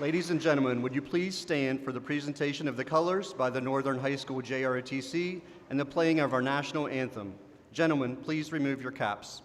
Ladies and gentlemen, would you please stand for the presentation of the colors by the Northern High School JROTC and the playing of our national anthem. Gentlemen, please remove your caps.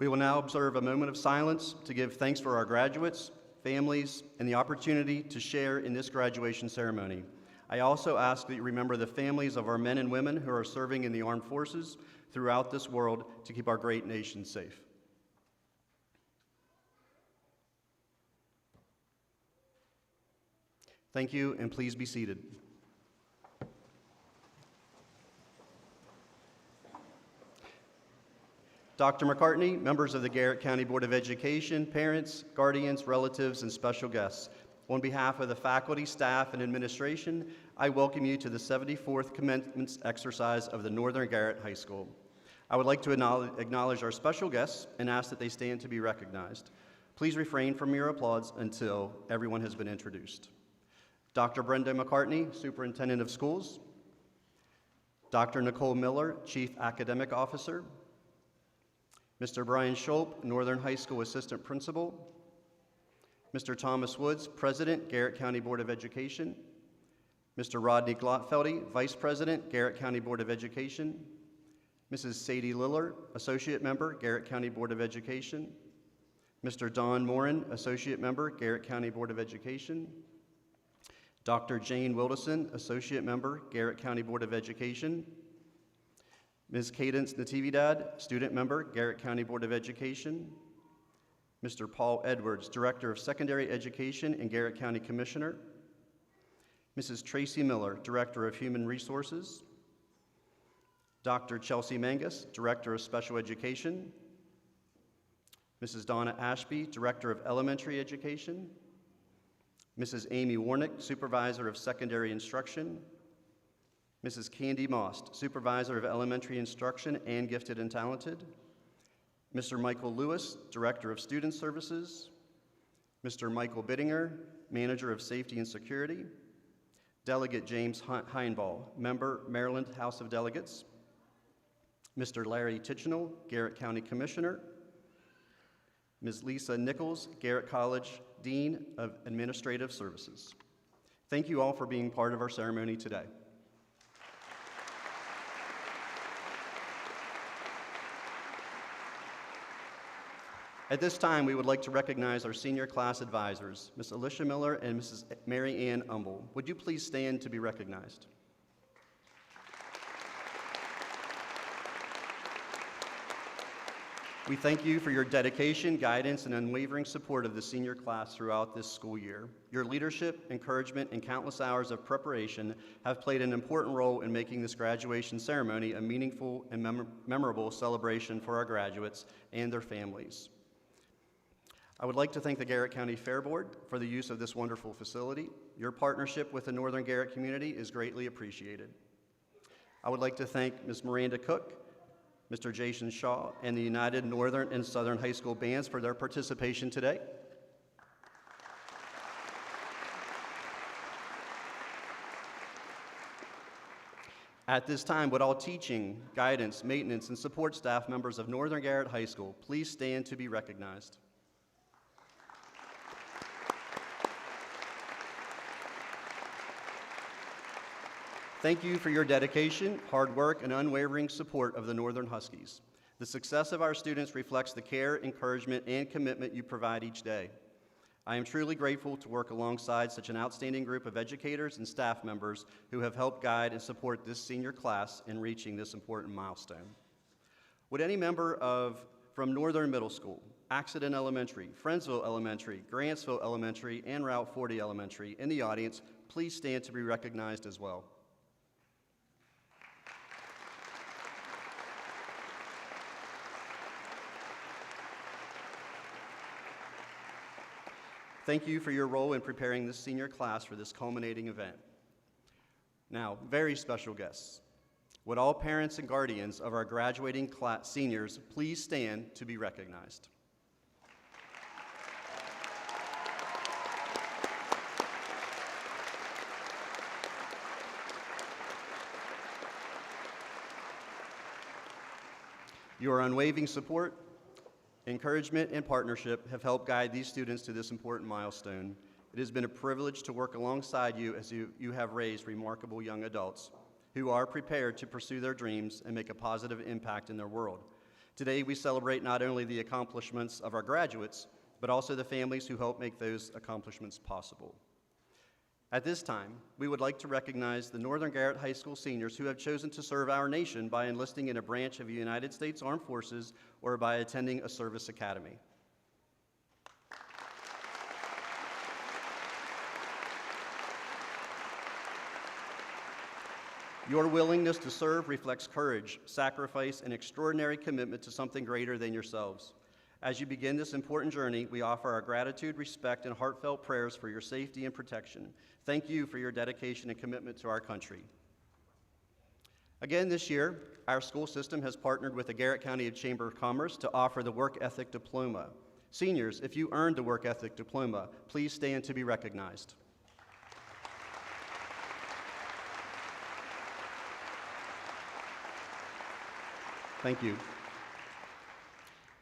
We will now observe a moment of silence to give thanks for our graduates, families, and the opportunity to share in this graduation ceremony. I also ask that you remember the families of our men and women who are serving in the armed forces throughout this world to keep our great nation safe. Thank you, and please be seated. Dr. McCartney, members of the Garrett County Board of Education, parents, guardians, relatives, and special guests, on behalf of the faculty, staff, and administration, I welcome you to the 74th commencement exercise of the Northern Garrett High School. I would like to acknowledge our special guests and ask that they stand to be recognized. Please refrain from your applause until everyone has been introduced. Dr. Brenda McCartney, Superintendent of Schools. Dr. Nicole Miller, Chief Academic Officer. Mr. Brian Schulp, Northern High School Assistant Principal. Mr. Thomas Woods, President, Garrett County Board of Education. Mr. Rodney Glotfeldy, Vice President, Garrett County Board of Education. Mrs. Sadie Liller, Associate Member, Garrett County Board of Education. Mr. Don Morin, Associate Member, Garrett County Board of Education. Dr. Jane Wilderson, Associate Member, Garrett County Board of Education. Ms. Cadence Natividad, Student Member, Garrett County Board of Education. Mr. Paul Edwards, Director of Secondary Education and Garrett County Commissioner. Mrs. Tracy Miller, Director of Human Resources. Dr. Chelsea Mangus, Director of Special Education. Mrs. Donna Ashby, Director of Elementary Education. Mrs. Amy Warnick, Supervisor of Secondary Instruction. Mrs. Candy Most, Supervisor of Elementary Instruction and Gifted and Talented. Mr. Michael Lewis, Director of Student Services. Mr. Michael Bittinger, Manager of Safety and Security. Delegate James Heinball, Member, Maryland House of Delegates. Mr. Larry Tichenal, Garrett County Commissioner, Ms. Lisa Nichols, Garrett College Dean of Administrative Services. Thank you all for being part of our ceremony today. At this time, we would like to recognize our senior class advisors, Ms. Alicia Miller and Mrs. Mary Ann Umble. Would you please stand to be recognized? We thank you for your dedication, guidance, and unwavering support of the senior class throughout this school year. Your leadership, encouragement, and countless hours of preparation have played an important role in making this graduation ceremony a meaningful and memorable celebration for our graduates and their families. I would like to thank the Garrett County Fair Board for the use of this wonderful facility. Your partnership with the Northern Garrett community is greatly appreciated. I would like to thank Ms. Miranda Cook, Mr. Jason Shaw, and the United Northern and Southern High School bands for their participation today. At this time, would all teaching, guidance, maintenance, and support staff members of Northern Garrett High School please stand to be recognized. Thank you for your dedication, hard work, and unwavering support of the Northern Huskies. The success of our students reflects the care, encouragement, and commitment you provide each day. I am truly grateful to work alongside such an outstanding group of educators and staff members who have helped guide and support this senior class in reaching this important milestone. Would any member from Northern Middle School, Accident Elementary, Friendsville Elementary, Grantsville Elementary, and Route 40 Elementary in the audience please stand to be recognized as well? Thank you for your role in preparing this senior class for this culminating event. Now, very special guests. Would all parents and guardians of our graduating seniors please stand to be recognized? Your unwavering support, encouragement, and partnership have helped guide these students to this important milestone. It has been a privilege to work alongside you as you have raised remarkable young adults who are prepared to pursue their dreams and make a positive impact in their world. Today, we celebrate not only the accomplishments of our graduates, but also the families who help make those accomplishments possible. At this time, we would like to recognize the Northern Garrett High School seniors who have chosen to serve our nation by enlisting in a branch of the United States Armed Forces or by attending a service academy. Your willingness to serve reflects courage, sacrifice, and extraordinary commitment to something greater than yourselves. As you begin this important journey, we offer our gratitude, respect, and heartfelt prayers for your safety and protection. Thank you for your dedication and commitment to our country. Again this year, our school system has partnered with the Garrett County Chamber of Commerce to offer the Work Ethic Diploma. Seniors, if you earned the Work Ethic Diploma, please stand to be recognized. Thank you.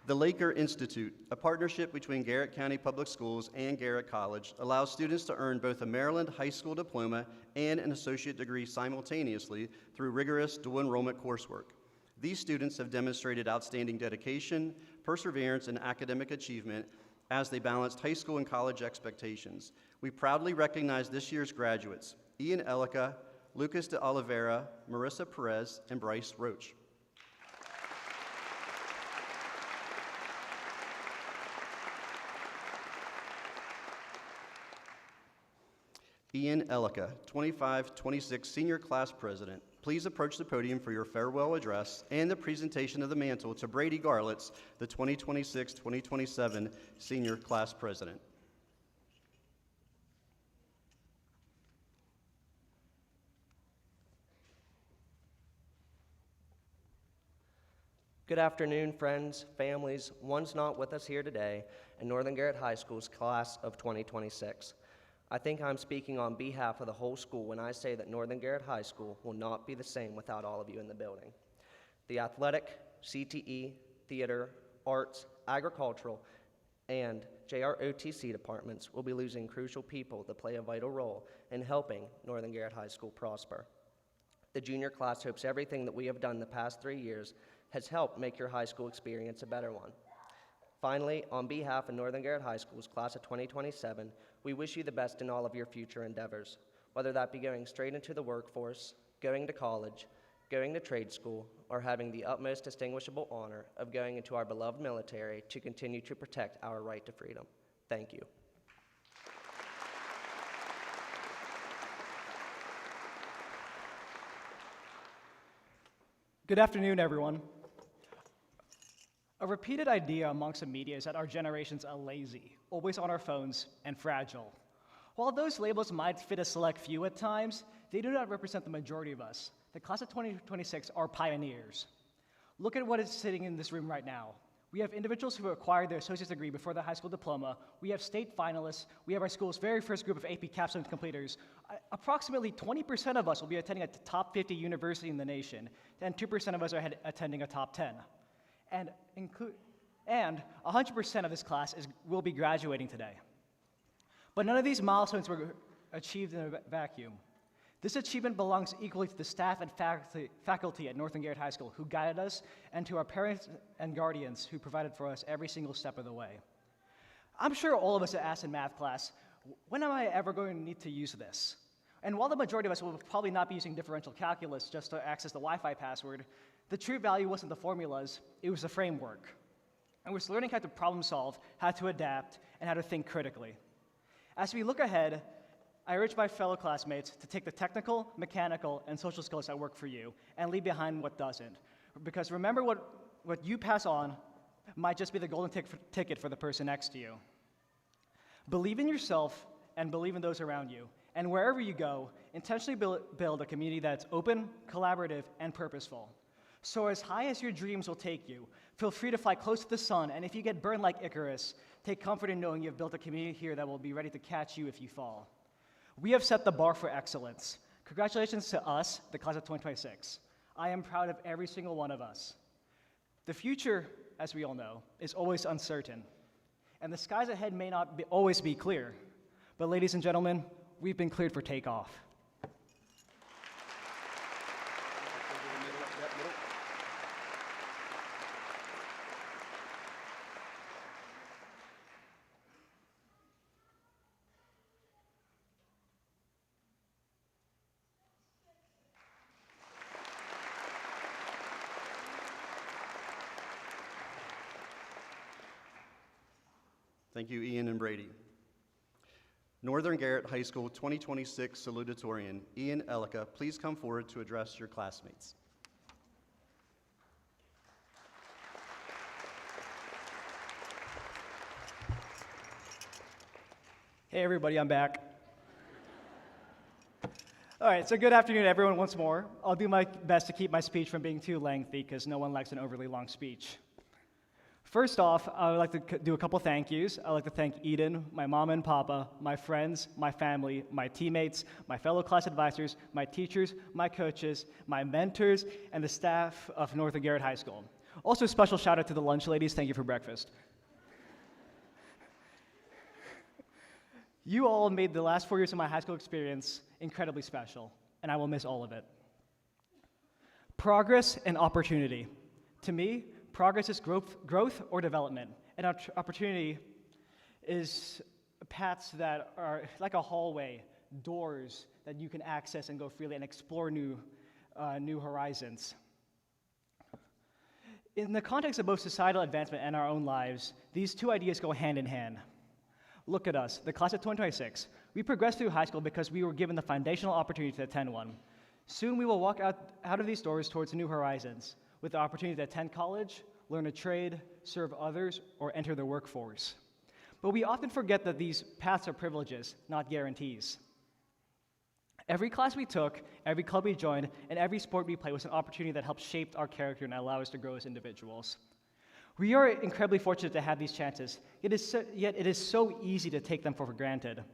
The Laker Institute, a partnership between Garrett County Public Schools and Garrett College, allows students to earn both a Maryland high school diploma and an associate degree simultaneously through rigorous dual enrollment coursework. These students have demonstrated outstanding dedication, perseverance, and academic achievement as they balanced high school and college expectations. We proudly recognize this year's graduates, Ian Elica, Lucas de Oliveira, Marissa Perez, and Bryce Roach. Ian Elica, 25-26 Senior Class President. Please approach the podium for your farewell address and the presentation of the mantle to Brady Garlitz, the 2026-2027 Senior Class President. Good afternoon, friends, families, ones not with us here today, and Northern Garrett High School's class of 2026. I think I'm speaking on behalf of the whole school when I say that Northern Garrett High School will not be the same without all of you in the building. The athletic, CTE, theater, arts, agricultural, and JROTC departments will be losing crucial people that play a vital role in helping Northern Garrett High School prosper. The junior class hopes everything that we have done the past 3 years has helped make your high school experience a better one. Finally, on behalf of Northern Garrett High School's class of 2027, we wish you the best in all of your future endeavors, whether that be going straight into the workforce, going to college, going to trade school, or having the utmost distinguishable honor of going into our beloved military to continue to protect our right to freedom. Thank you. Good afternoon, everyone. A repeated idea amongst the media is that our generations are lazy, always on our phones, and fragile. While those labels might fit a select few at times, they do not represent the majority of us. The class of 2026 are pioneers. Look at what is sitting in this room right now. We have individuals who acquired their associate's degree before their high school diploma. We have state finalists. We have our school's very first group of AP capstone completers. Approximately 20% of us will be attending a top 50 university in the nation, and 2% of us are attending a top 10. And 100% of this class will be graduating today. But none of these milestones were achieved in a vacuum. This achievement belongs equally to the staff and faculty at Northern Garrett High School who guided us, and to our parents and guardians who provided for us every single step of the way. I'm sure all of us are asked in math class, when am I ever going to need to use this? And while the majority of us will probably not be using differential calculus just to access the Wi-Fi password, the true value wasn't the formulas, it was the framework. And was learning how to problem solve, how to adapt, and how to think critically. As we look ahead, I urge my fellow classmates to take the technical, mechanical, and social skills that work for you and leave behind what doesn't. Because remember, what you pass on might just be the golden ticket for the person next to you. Believe in yourself and believe in those around you. And wherever you go, intentionally build a community that's open, collaborative, and purposeful. So as high as your dreams will take you, feel free to fly close to the sun, and if you get burned like Icarus, take comfort in knowing you've built a community here that will be ready to catch you if you fall. We have set the bar for excellence. Congratulations to us, the class of 2026. I am proud of every single one of us. The future, as we all know, is always uncertain, and the skies ahead may not always be clear. But ladies and gentlemen, we've been cleared for takeoff. Thank you, Ian and Brady. Northern Garrett High School 2026 salutatorian, Ian Ellicott, please come forward to address your classmates. Hey everybody, I'm back. All right, so good afternoon everyone once more. I'll do my best to keep my speech from being too lengthy because no one likes an overly long speech. First off, I would like to do a couple thank yous. I'd like to thank Eden, my mom and papa, my friends, my family, my teammates, my fellow class advisors, my teachers, my coaches, my mentors, and the staff of Northern Garrett High School. Also, a special shout out to the lunch ladies. Thank you for breakfast. You all made the last 4 years of my high school experience incredibly special, and I will miss all of it. Progress and opportunity. To me, progress is growth or development, and opportunity is paths that are like a hallway, doors that you can access and go freely and explore new horizons. In the context of both societal advancement and our own lives, these two ideas go hand in hand. Look at us, the class of 2026. We progressed through high school because we were given the foundational opportunity to attend one. Soon we will walk out of these doors towards new horizons, with the opportunity to attend college, learn a trade, serve others, or enter the workforce. But we often forget that these paths are privileges, not guarantees. Every class we took, every club we joined, and every sport we played was an opportunity that helped shape our character and allow us to grow as individuals. We are incredibly fortunate to have these chances, yet it is so easy to take them for granted.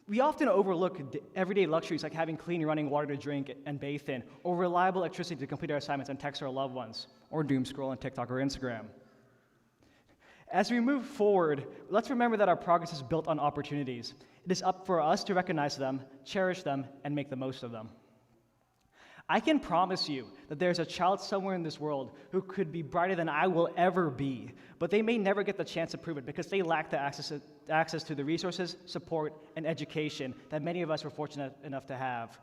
We often overlook everyday luxuries like having clean running water to drink and bathe in, or reliable electricity to complete our assignments and text our loved ones, or doom scroll on TikTok or Instagram. As we move forward, let's remember that our progress is built on opportunities. It is up for us to recognize them, cherish them, and make the most of them. I can promise you that there's a child somewhere in this world who could be brighter than I will ever be, but they may never get the chance to prove it because they lack the access to the resources, support, and education that many of us were fortunate enough to have.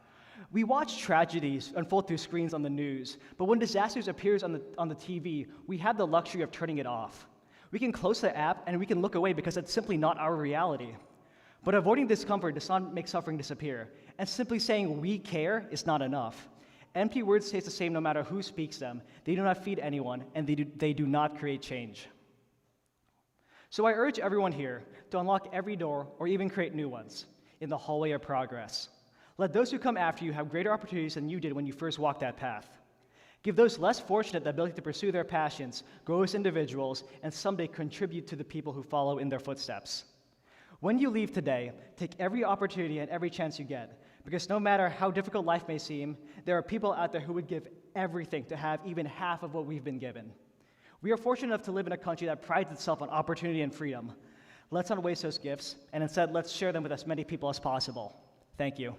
We watch tragedies unfold through screens on the news, but when disasters appears on the TV, we have the luxury of turning it off. We can close the app and we can look away because it's simply not our reality. But avoiding discomfort does not make suffering disappear, and simply saying we care is not enough. Empty words stay the same no matter who speaks them. They do not feed anyone, and they do not create change. So I urge everyone here to unlock every door or even create new ones in the hallway of progress. Let those who come after you have greater opportunities than you did when you first walked that path. Give those less fortunate the ability to pursue their passions, grow as individuals, and someday contribute to the people who follow in their footsteps. When you leave today, take every opportunity and every chance you get, because no matter how difficult life may seem, there are people out there who would give everything to have even half of what we've been given. We are fortunate enough to live in a country that prides itself on opportunity and freedom. Let's not waste those gifts, and instead let's share them with as many people as possible. Thank you.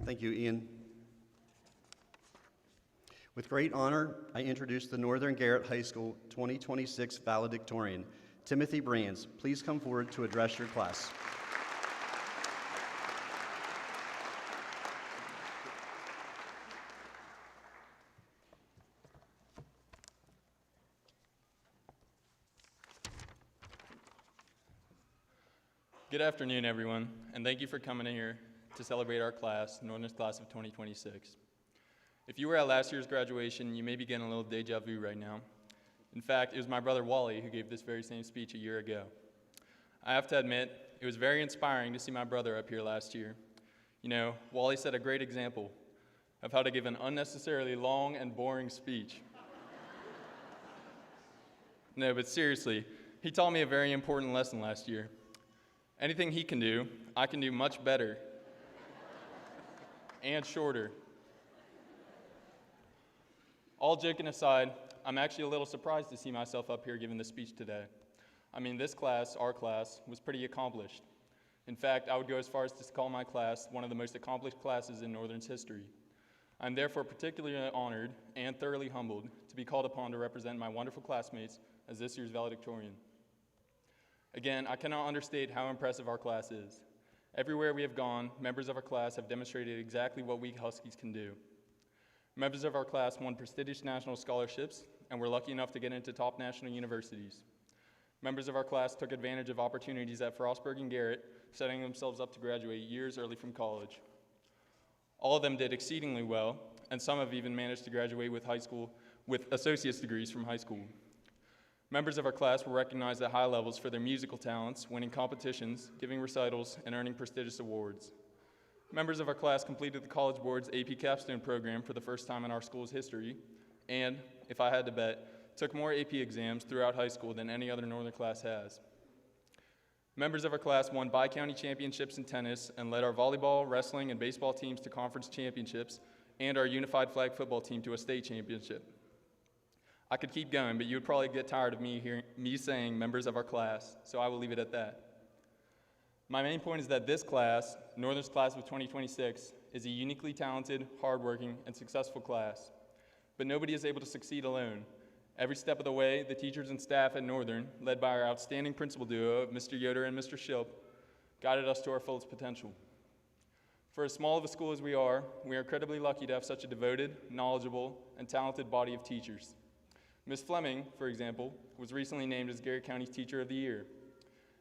Thank you, Ian. With great honor, I introduce the Northern Garrett High School 2026 valedictorian, Timothy Brands. Please come forward to address your class. Good afternoon, everyone, and thank you for coming in here to celebrate our class, Northern's class of 2026. If you were at last year's graduation, you may be getting a little deja vu right now. In fact, it was my brother Wally who gave this very same speech a year ago. I have to admit, it was very inspiring to see my brother up here last year. You know, Wally set a great example of how to give an unnecessarily long and boring speech. No, but seriously, he taught me a very important lesson last year. Anything he can do, I can do much better and shorter. All joking aside, I'm actually a little surprised to see myself up here giving this speech today. I mean, this class, our class, was pretty accomplished. In fact, I would go as far as to call my class one of the most accomplished classes in Northern's history. I'm therefore particularly honored and thoroughly humbled to be called upon to represent my wonderful classmates as this year's valedictorian. Again, I cannot understate how impressive our class is. Everywhere we have gone, members of our class have demonstrated exactly what we Huskies can do. Members of our class won prestigious national scholarships and were lucky enough to get into top national universities. Members of our class took advantage of opportunities at Frostburg and Garrett, setting themselves up to graduate years early from college. All of them did exceedingly well, and some have even managed to graduate with associate's degrees from high school. Members of our class were recognized at high levels for their musical talents, winning competitions, giving recitals, and earning prestigious awards. Members of our class completed the College Board's AP Capstone program for the first time in our school's history, and, if I had to bet, took more AP exams throughout high school than any other Northern class has. Members of our class won bi-county championships in tennis and led our volleyball, wrestling, and baseball teams to conference championships and our unified flag football team to a state championship. I could keep going, but you would probably get tired of me saying members of our class, so I will leave it at that. My main point is that this class, Northern's class of 2026, is a uniquely talented, hardworking, and successful class. But nobody is able to succeed alone. Every step of the way, the teachers and staff at Northern, led by our outstanding principal duo of Mr. Yoder and Mr. Shilp, guided us to our fullest potential. For as small of a school as we are incredibly lucky to have such a devoted, knowledgeable, and talented body of teachers. Ms. Fleming, for example, was recently named as Garrett County's Teacher of the Year.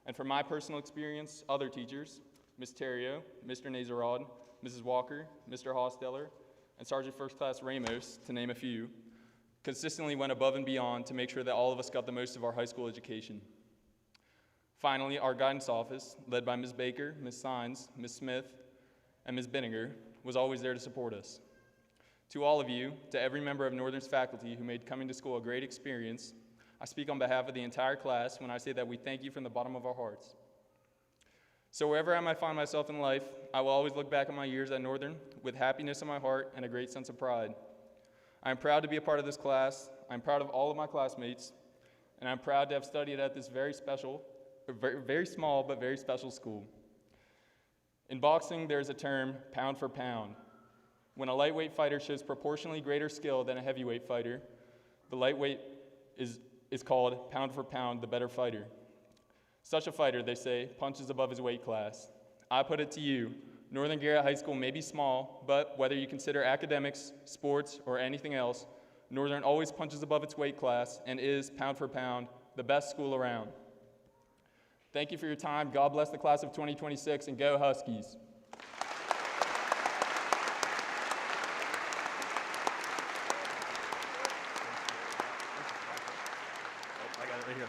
And from my personal experience, other teachers, Ms. Terrio, Mr. Nazarod, Mrs. Walker, Mr. Hosteller, and Sergeant First Class Ramos, to name a few, consistently went above and beyond to make sure that all of us got the most of our high school education. Finally, our guidance office, led by Ms. Baker, Ms. Sines, Ms. Smith, and Ms. Binninger, was always there to support us. To all of you, to every member of Northern's faculty who made coming to school a great experience, I speak on behalf of the entire class when I say that we thank you from the bottom of our hearts. So wherever I might find myself in life, I will always look back on my years at Northern with happiness in my heart and a great sense of pride. I am proud to be a part of this class, I'm proud of all of my classmates, and I'm proud to have studied at this very small but very special school. In boxing, there is a term, pound for pound. When a lightweight fighter shows proportionally greater skill than a heavyweight fighter, the lightweight is called, pound for pound, the better fighter. Such a fighter, they say, punches above his weight class. I put it to you, Northern Garrett High School may be small, but whether you consider academics, sports, or anything else, Northern always punches above its weight class and is, pound for pound, the best school around. Thank you for your time. God bless the class of 2026, and go Huskies. I got it right here.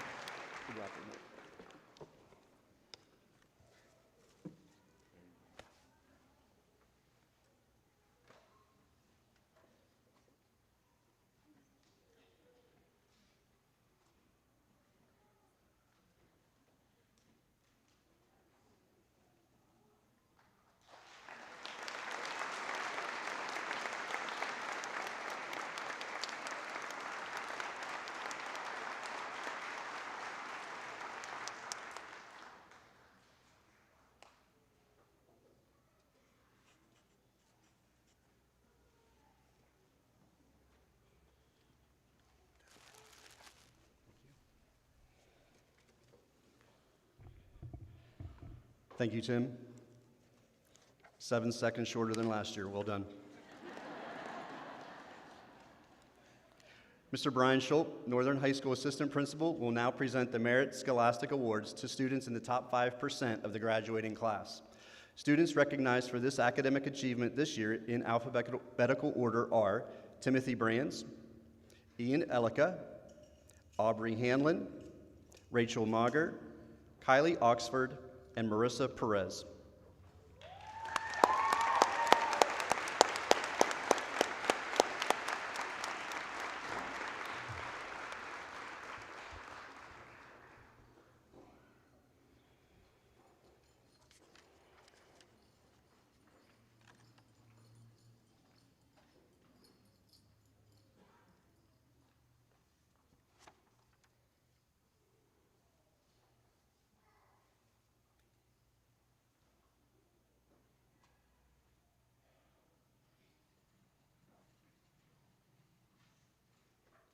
Thank you, Tim. 7 seconds shorter than last year. Well done. Mr. Brian Schultz, Northern High School Assistant Principal, will now present the Merit Scholastic Awards to students in the top 5% of the graduating class. Students recognized for this academic achievement this year in alphabetical order are Timothy Brands, Ian Ellicott, Aubrey Hanlon, Rachel Mager, Kylie Oxford, and Marissa Perez.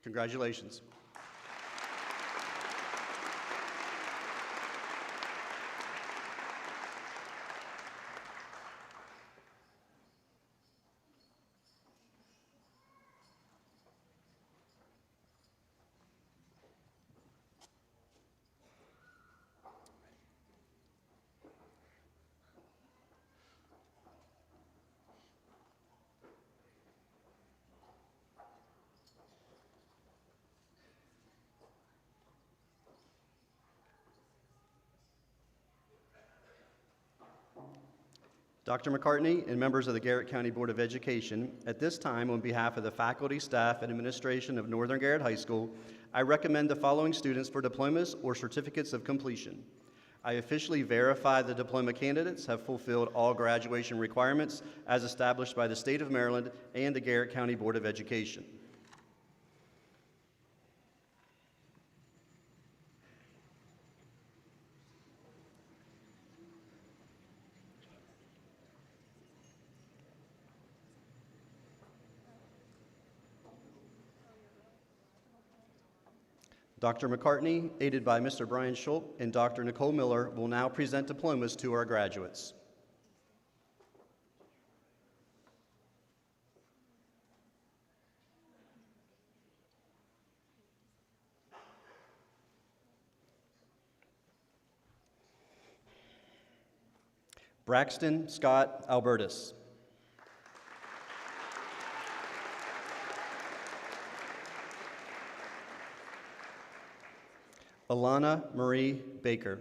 Congratulations. Dr. McCartney and members of the Garrett County Board of Education, at this time, on behalf of the faculty, staff, and administration of Northern Garrett High School, I recommend the following students for diplomas or certificates of completion. I officially verify the diploma candidates have fulfilled all graduation requirements as established by the State of Maryland and the Garrett County Board of Education. Dr. McCartney, aided by Mr. Brian Schultz and Dr. Nicole Miller, will now present diplomas to our graduates. Braxton Scott Albertus. Alana Marie Baker.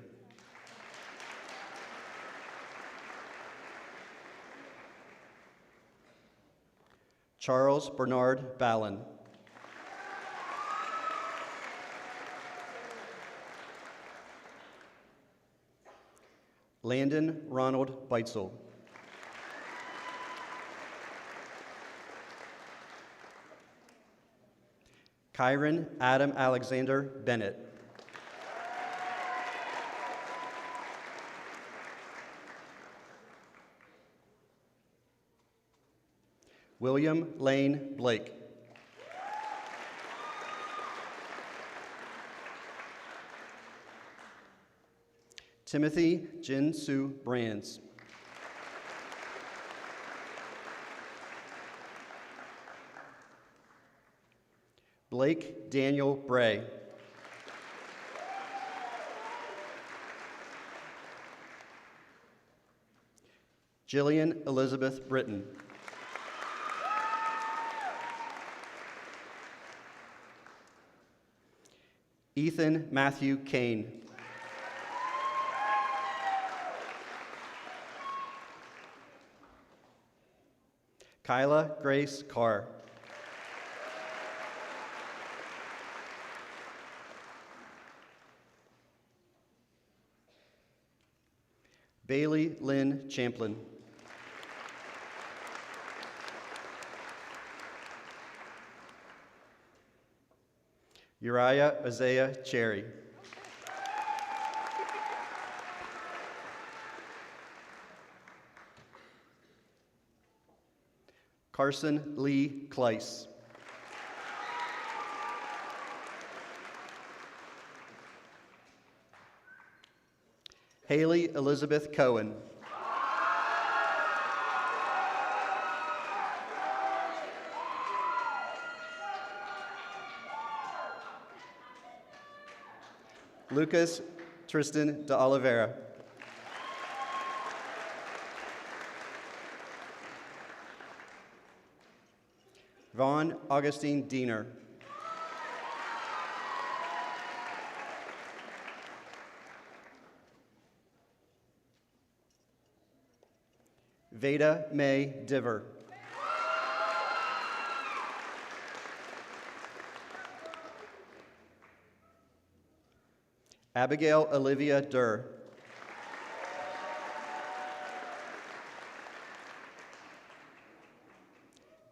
Charles Bernard Ballin. Landon Ronald Beitzel. Kyron Adam Alexander Bennett. William Lane Blake. Timothy Jin Soo Brands. Blake Daniel Bray. Jillian Elizabeth Britton. Ethan Matthew Kane. Kyla Grace Carr. Bailey Lynn Champlin. Uriah Isaiah Cherry. Carson Lee Kleiss. Haley Elizabeth Cohen. Lucas Tristan de Oliveira. Vaughn Augustine Diener. Veda May Diver. Abigail Olivia Durr.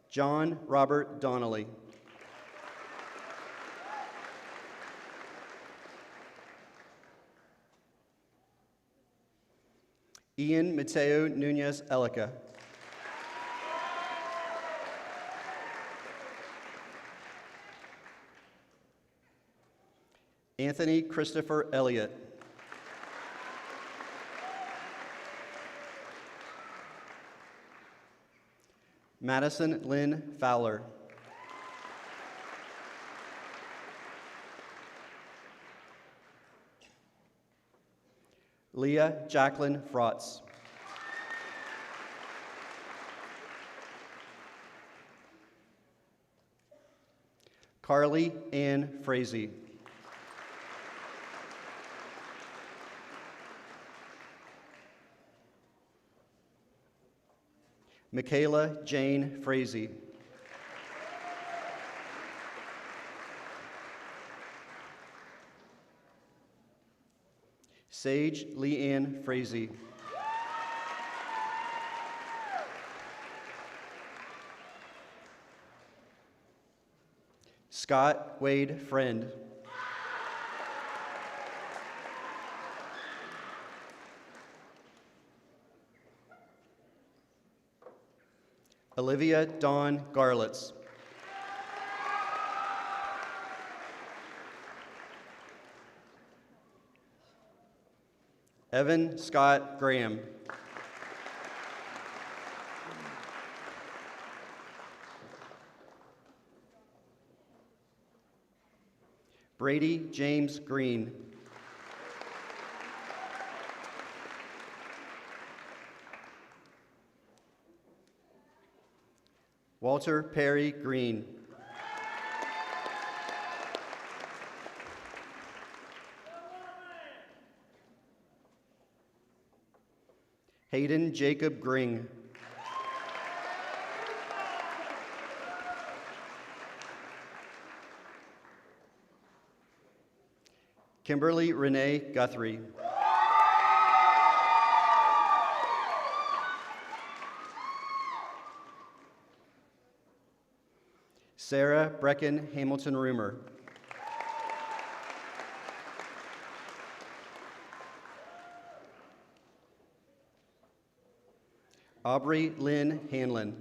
John Robert Donnelly. Ian Mateo Nunez Elica. Anthony Christopher Elliott. Madison Lynn Fowler. Leah Jacqueline Frotz. Carly Ann Frazee. Michaela Jane Frazee. Sage Leanne Frazee. Scott Wade Friend. Olivia Dawn Garlitz. Evan Scott Graham. Brady James Green. Walter Perry Green. Hayden Jacob Gring. Kimberly Renee Guthrie. Sarah Brecken Hamilton Roomer. Aubrey Lynn Hanlon.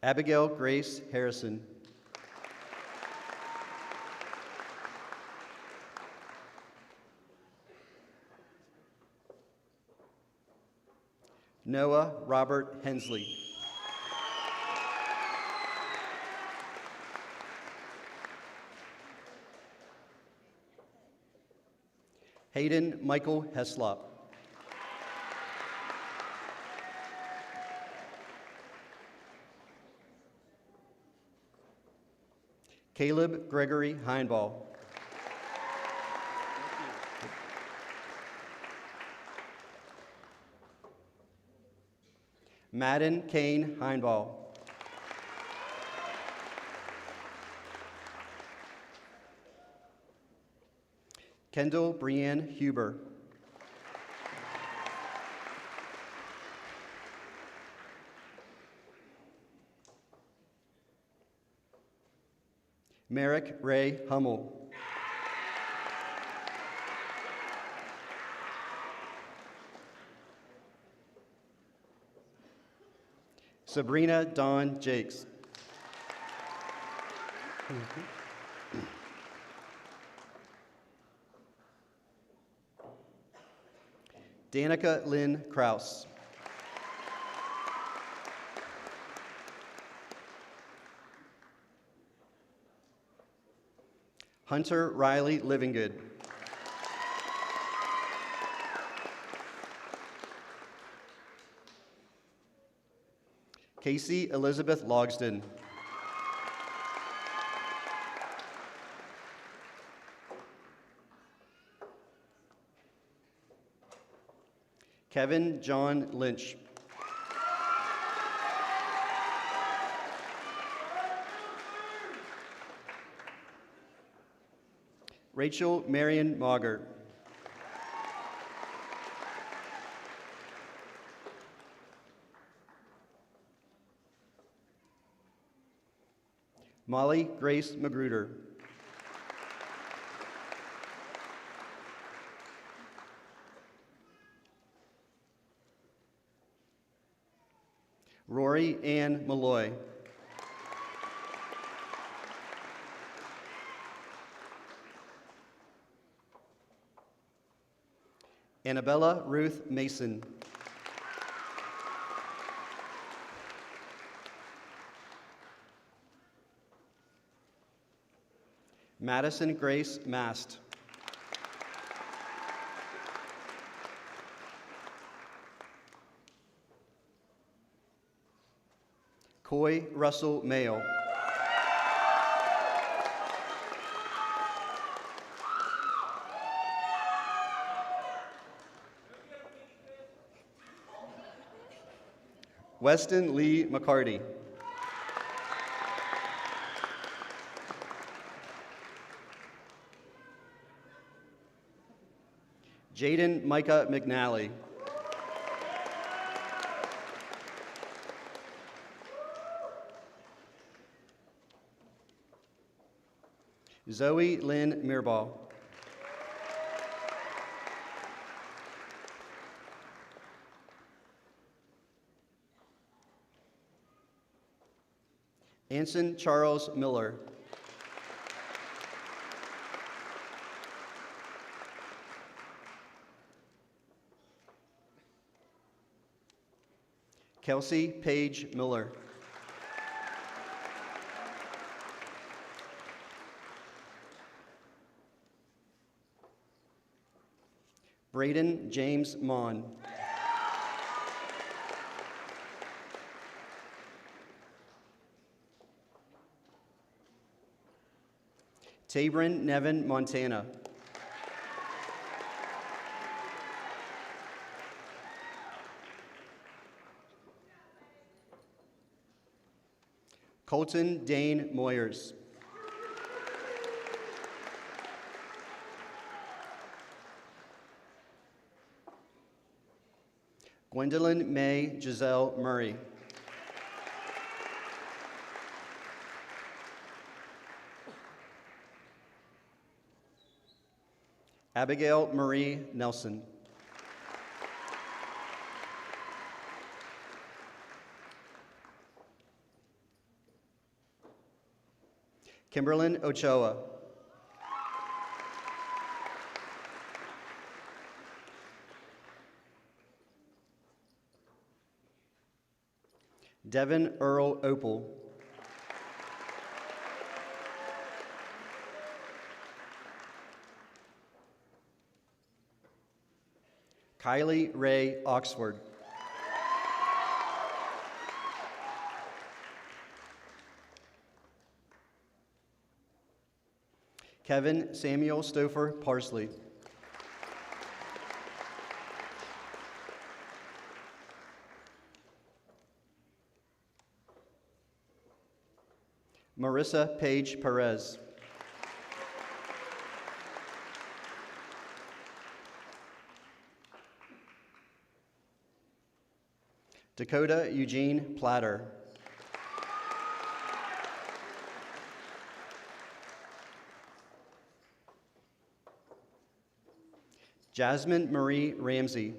Abigail Grace Harrison. Noah Robert Hensley. Hayden Michael Heslop. Caleb Gregory Heinball. Madden Kane Heinball. Kendall Brianne Huber. Merrick Ray Hummel. Sabrina Dawn Jakes. Danica Lynn Kraus. Hunter Riley Livingood. Casey Elizabeth Logsden. Kevin John Lynch. Rachel Marion Mauger. Molly Grace Magruder. Rory Ann Malloy. Annabella Ruth Mason. Madison Grace Mast. Coy Russell Mayo. Weston Lee McCarty. Jaden Micah McNally. Zoe Lynn Mirbaugh. Anson Charles Miller. Kelsey Paige Miller. Braden James Mon. Tabrin Nevin Montana. Colton Dane Moyers. Gwendolyn May Giselle Murray. Abigail Marie Nelson. Kimberlyn Ochoa. Devin Earl Opal. Kylie Ray Oxford. Kevin Samuel Stouffer Parsley. Marissa Page Perez. Dakota Eugene Platter. Jasmine Marie Ramsey.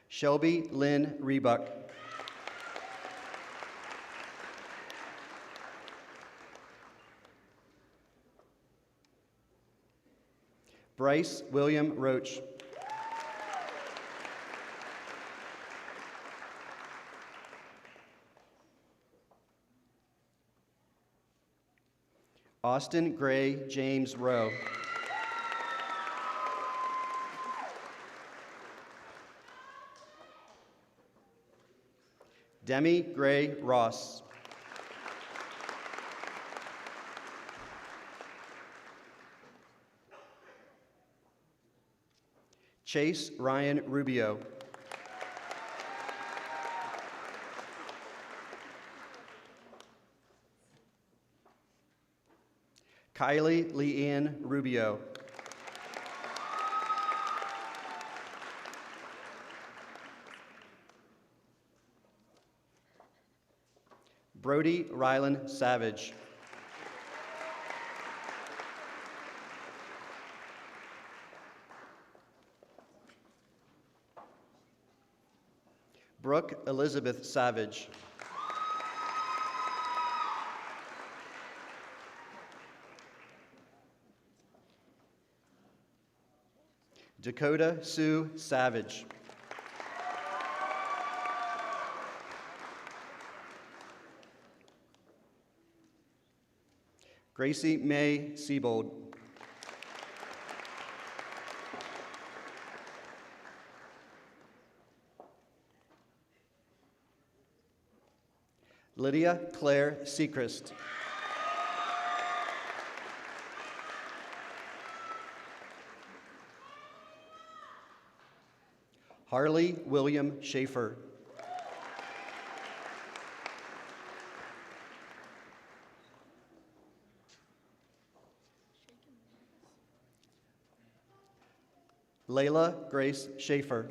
Shelby Lynn Rebuck. Bryce William Roach. Austin Gray James Rowe. Demi Gray Ross. Chase Ryan Rubio. Kylie Leanne Rubio. Brody Rylan Savage. Brooke Elizabeth Savage. Dakota Sue Savage. Gracie May Siebold. Lydia Claire Sechrist. Harley William Schaefer. Layla Grace Schaefer.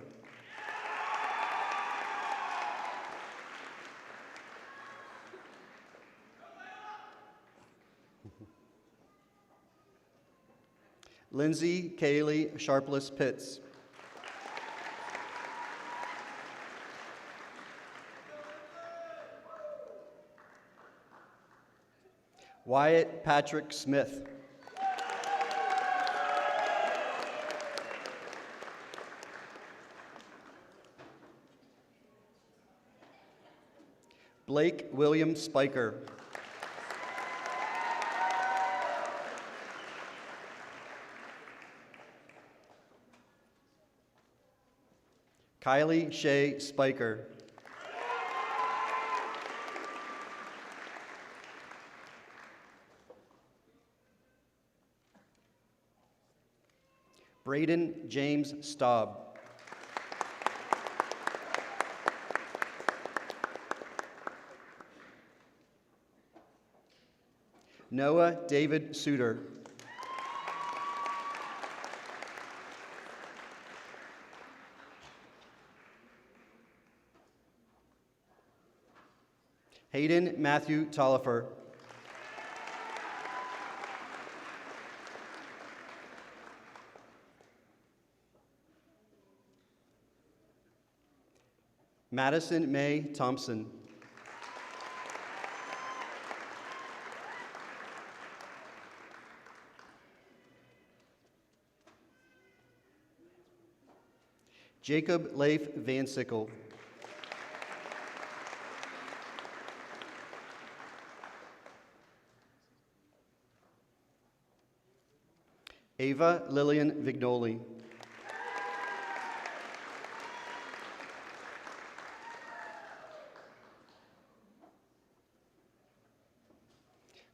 Lindsay Kaylee Sharpless Pitts. Wyatt Patrick Smith. Blake William Spiker. Kylie Shea Spiker. Braden James Staub. Noah David Suter. Hayden Matthew Tollifer. Madison May Thompson. Jacob Leif Van Sickle. Ava Lillian Vignoli.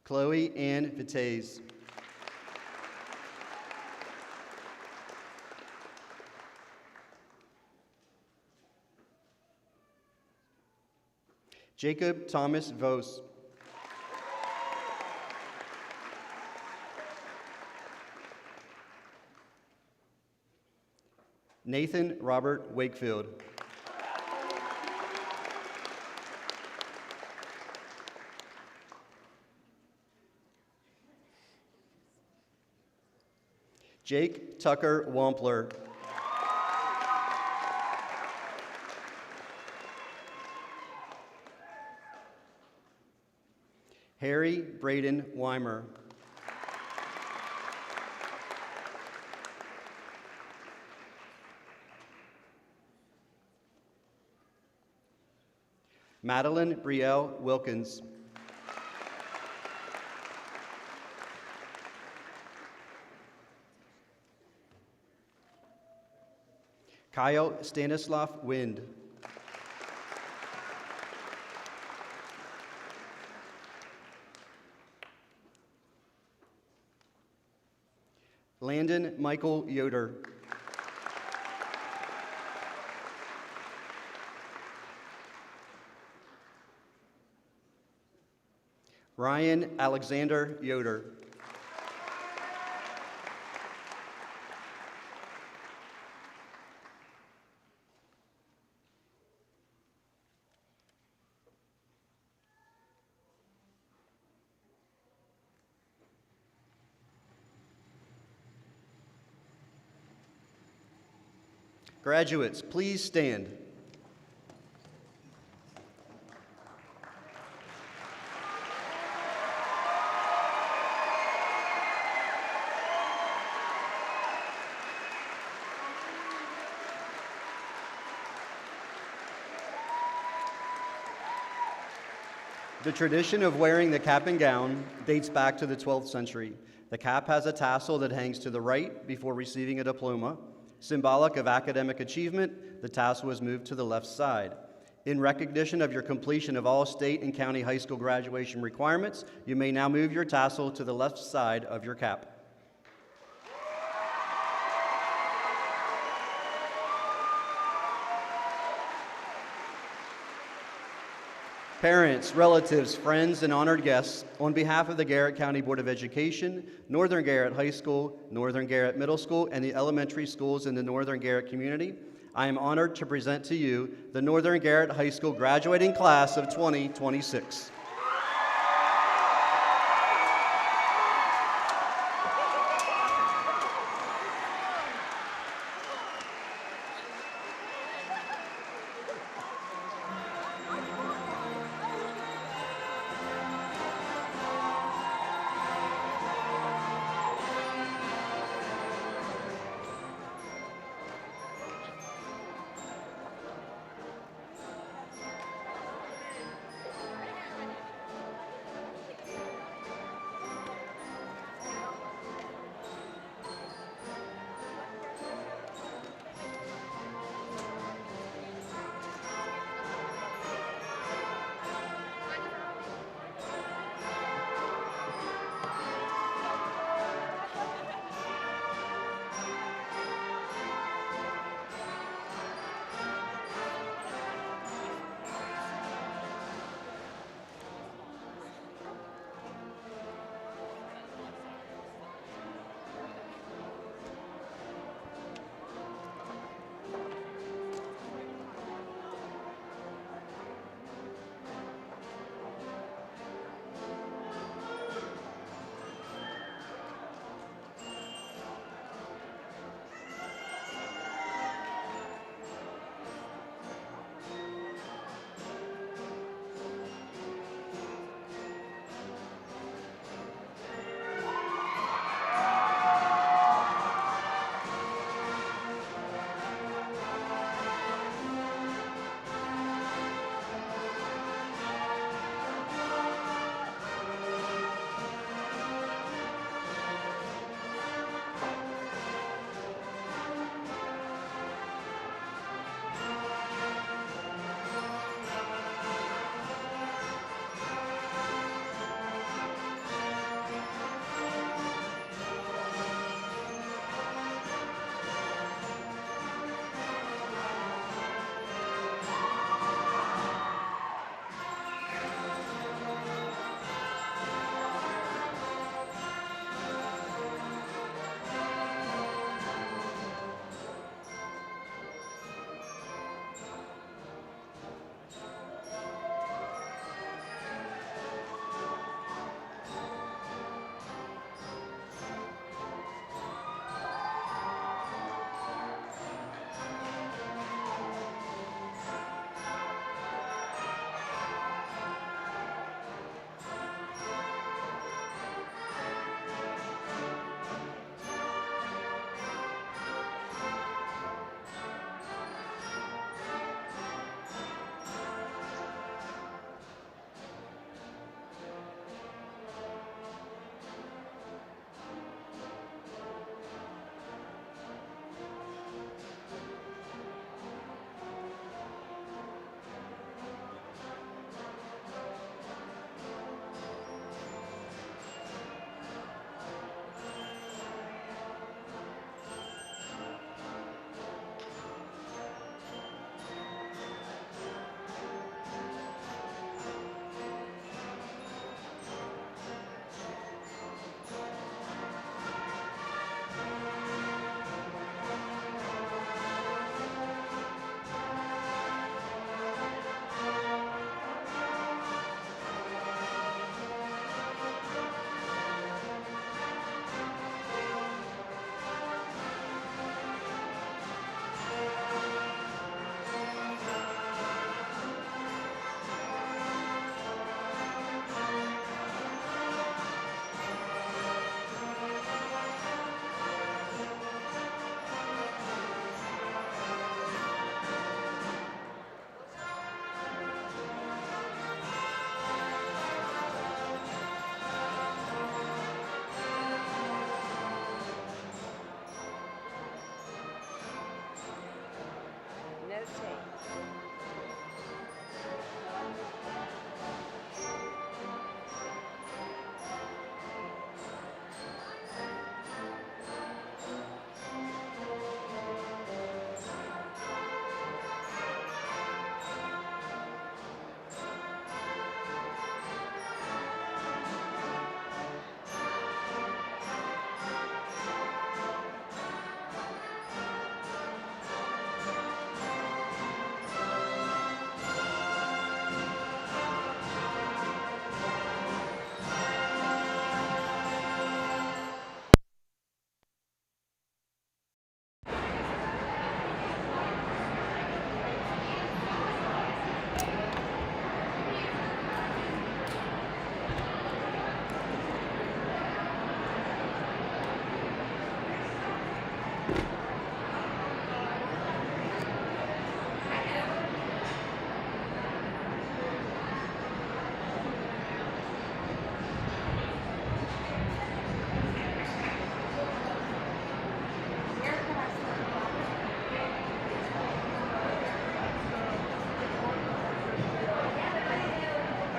Chloe Ann Vitez. Jacob Thomas Vos. Nathan Robert Wakefield. Jake Tucker Wampler. Harry Braden Weimer. Madeline Brielle Wilkins. Kyle Stanislav Wind. Landon Michael Yoder. Ryan Alexander Yoder. Graduates, please stand. The tradition of wearing the cap and gown dates back to the 12th century. The cap has a tassel that hangs to the right before receiving a diploma. Symbolic of academic achievement, the tassel is moved to the left side. In recognition of your completion of all state and county high school graduation requirements, you may now move your tassel to the left side of your cap. Parents, relatives, friends, and honored guests, on behalf of the Garrett County Board of Education, Northern Garrett High School, Northern Garrett Middle School, and the elementary schools in the Northern Garrett community, I am honored to present to you the Northern Garrett High School graduating class of 2026.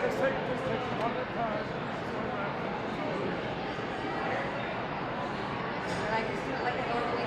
Just take 100 times. and I just do it like I normally